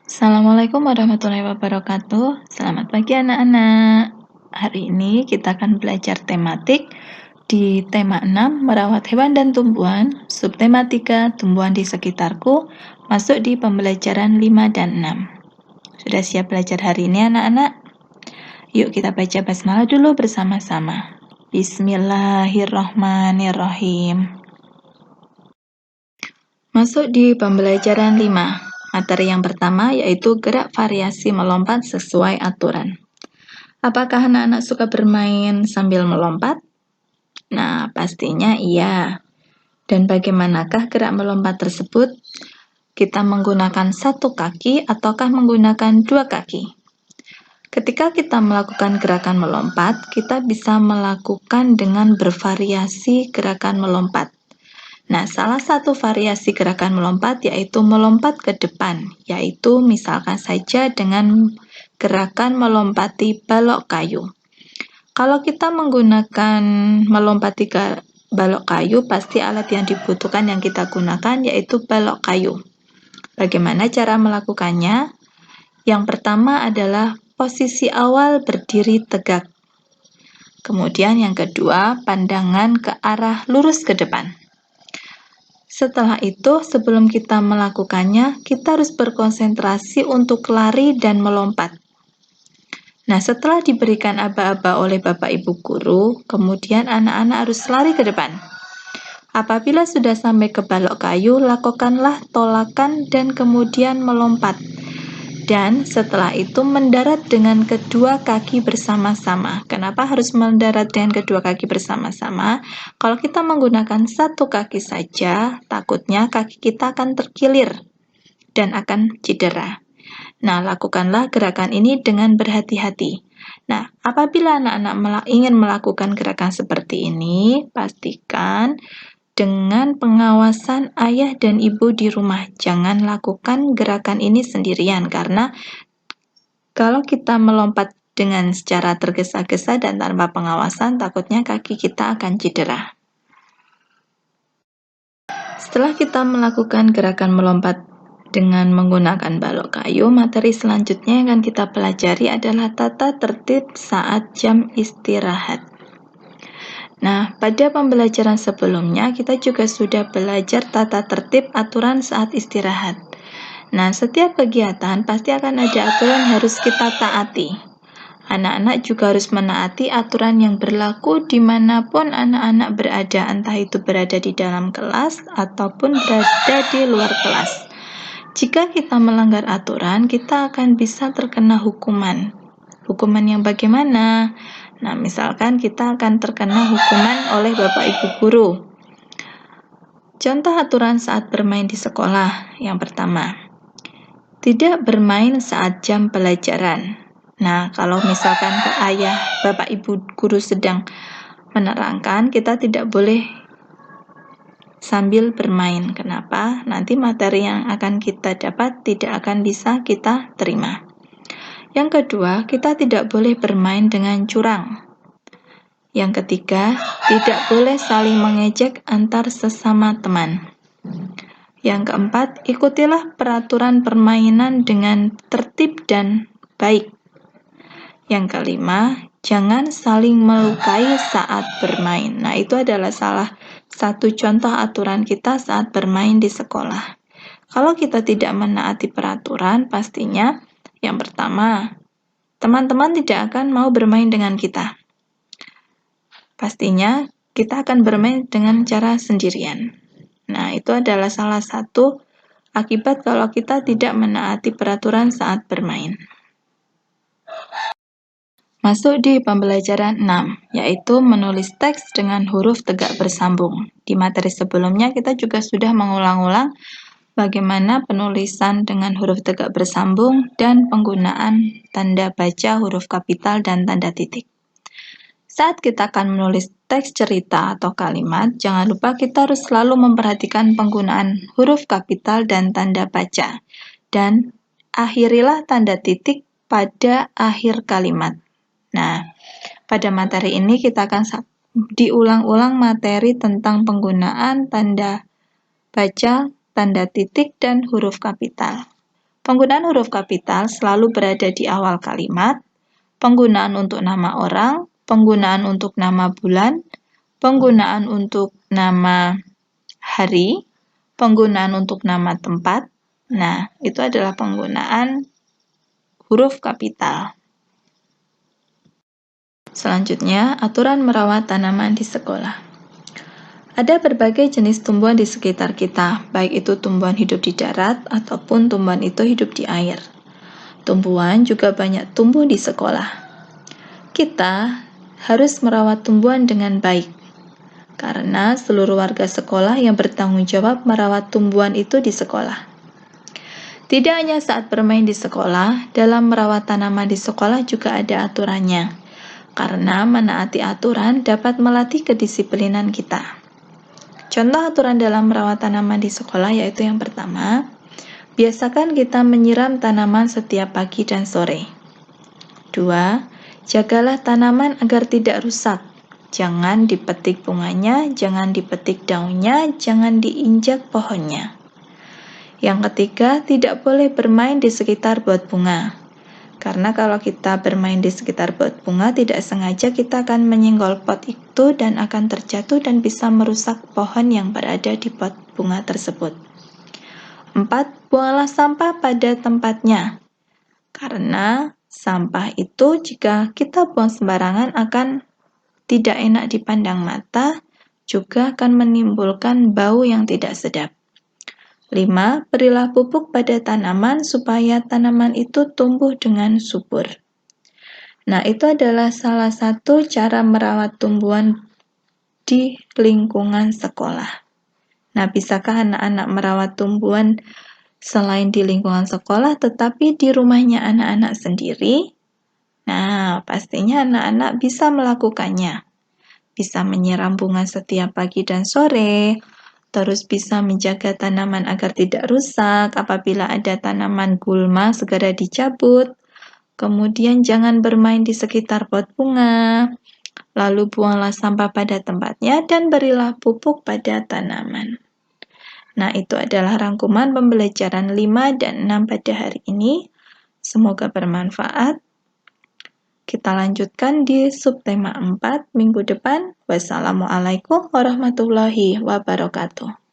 Assalamualaikum warahmatullahi wabarakatuh. Selamat pagi anak-anak. Hari ini kita akan belajar tematik di tema 6, merawat hewan dan tumbuhan, subtema 3, tumbuhan di sekitarku, masuk di pembelajaran 5 dan 6. Sudah siap belajar hari ini anak-anak? Yuk kita baca basmalah dulu bersama-sama. Bismillahirrahmanirrahim. Masuk di pembelajaran 5. Materi yang pertama yaitu gerak variasi melompat sesuai aturan. Apakah anak-anak suka bermain sambil melompat? Nah, pastinya iya. Dan bagaimanakah gerak melompat tersebut? Kita menggunakan satu kaki ataukah menggunakan dua kaki? Ketika kita melakukan gerakan melompat, kita bisa melakukan dengan bervariasi gerakan melompat. Nah, salah satu variasi gerakan melompat yaitu melompat ke depan, yaitu misalkan saja dengan gerakan melompati balok kayu. Kalau kita menggunakan melompati ke balok kayu, pasti alat yang dibutuhkan yang kita gunakan yaitu balok kayu. Bagaimana cara melakukannya? Yang pertama adalah posisi awal berdiri tegak. Kemudian yang kedua, pandangan ke arah lurus ke depan. Setelah itu, sebelum kita melakukannya, kita harus berkonsentrasi untuk lari dan melompat. Nah, setelah diberikan aba-aba oleh Bapak Ibu Guru, kemudian anak-anak harus lari ke depan. Apabila sudah sampai ke balok kayu, lakukanlah tolakan dan kemudian melompat. Dan setelah itu mendarat dengan kedua kaki bersama-sama. Kenapa harus mendarat dengan kedua kaki bersama-sama? Kalau kita menggunakan satu kaki saja, takutnya kaki kita akan terkilir dan akan cedera. Nah, lakukanlah gerakan ini dengan berhati-hati. Nah, apabila anak-anak ingin melakukan gerakan seperti ini, pastikan dengan pengawasan ayah dan ibu di rumah. Jangan lakukan gerakan ini sendirian, karena kalau kita melompat dengan secara tergesa-gesa dan tanpa pengawasan, takutnya kaki kita akan cedera. Setelah kita melakukan gerakan melompat dengan menggunakan balok kayu, materi selanjutnya yang akan kita pelajari adalah tata tertib saat jam istirahat. Nah, pada pembelajaran sebelumnya kita juga sudah belajar tata tertib aturan saat istirahat. Nah, setiap kegiatan pasti akan ada aturan yang harus kita taati. Anak-anak juga harus menaati aturan yang berlaku dimanapun anak-anak berada, entah itu berada di dalam kelas ataupun berada di luar kelas. Jika kita melanggar aturan, kita akan bisa terkena hukuman. Hukuman yang bagaimana? Nah, misalkan kita akan terkena hukuman oleh Bapak Ibu Guru. Contoh aturan saat bermain di sekolah. Yang pertama, tidak bermain saat jam pelajaran. Nah, kalau misalkan ayah, Bapak Ibu Guru sedang menerangkan, kita tidak boleh sambil bermain. Kenapa? Nanti materi yang akan kita dapat tidak akan bisa kita terima. Yang kedua, kita tidak boleh bermain dengan curang. Yang ketiga, tidak boleh saling mengejek antar sesama teman. Yang keempat, ikutilah peraturan permainan dengan tertib dan baik. Yang kelima, jangan saling melukai saat bermain. Nah, itu adalah salah satu contoh aturan kita saat bermain di sekolah. Kalau kita tidak menaati peraturan, pastinya yang pertama, teman-teman tidak akan mau bermain dengan kita. Pastinya kita akan bermain dengan cara sendirian. Nah, itu adalah salah satu akibat kalau kita tidak menaati peraturan saat bermain. Masuk di pembelajaran 6, yaitu menulis teks dengan huruf tegak bersambung. Di materi sebelumnya kita juga sudah mengulang-ulang bagaimana penulisan dengan huruf tegak bersambung dan penggunaan tanda baca huruf kapital dan tanda titik. Saat kita akan menulis teks cerita atau kalimat, jangan lupa kita harus selalu memperhatikan penggunaan huruf kapital dan tanda baca. Dan akhirilah tanda titik pada akhir kalimat. Nah, pada materi ini kita akan diulang-ulang materi tentang penggunaan tanda baca, tanda titik, dan huruf kapital. Penggunaan huruf kapital selalu berada di awal kalimat, penggunaan untuk nama orang, penggunaan untuk nama bulan, penggunaan untuk nama hari, penggunaan untuk nama tempat. Nah, itu adalah penggunaan huruf kapital. Selanjutnya, aturan merawat tanaman di sekolah. Ada berbagai jenis tumbuhan di sekitar kita, baik itu tumbuhan hidup di darat ataupun tumbuhan itu hidup di air. Tumbuhan juga banyak tumbuh di sekolah. Kita harus merawat tumbuhan dengan baik, karena seluruh warga sekolah yang bertanggung jawab merawat tumbuhan itu di sekolah. Tidak hanya saat bermain di sekolah, dalam merawat tanaman di sekolah juga ada aturannya, karena menaati aturan dapat melatih kedisiplinan kita. Contoh aturan dalam merawat tanaman di sekolah yaitu yang pertama, biasakan kita menyiram tanaman setiap pagi dan sore. 2. Jagalah tanaman agar tidak rusak. Jangan dipetik bunganya, jangan dipetik daunnya, jangan diinjak pohonnya. Yang ketiga, tidak boleh bermain di sekitar pot bunga. Karena kalau kita bermain di sekitar pot bunga, tidak sengaja kita akan menyenggol pot itu dan akan terjatuh dan bisa merusak pohon yang berada di pot bunga tersebut. 4. Buanglah sampah pada tempatnya. Karena sampah itu jika kita buang sembarangan akan tidak enak dipandang mata, juga akan menimbulkan bau yang tidak sedap. 5. Berilah pupuk pada tanaman supaya tanaman itu tumbuh dengan subur. Nah, itu adalah salah satu cara merawat tumbuhan di lingkungan sekolah. Nah, bisakah anak-anak merawat tumbuhan selain di lingkungan sekolah, tetapi di rumahnya anak-anak sendiri? Nah, pastinya anak-anak bisa melakukannya. Bisa menyiram bunga setiap pagi dan sore, terus bisa menjaga tanaman agar tidak rusak. Apabila ada tanaman gulma, segera dicabut. Kemudian jangan bermain di sekitar pot bunga. Lalu buanglah sampah pada tempatnya dan berilah pupuk pada tanaman. Nah, itu adalah rangkuman pembelajaran 5 dan 6 pada hari ini. Semoga bermanfaat. Kita lanjutkan di subtema 4 minggu depan. Wassalamualaikum warahmatullahi wabarakatuh.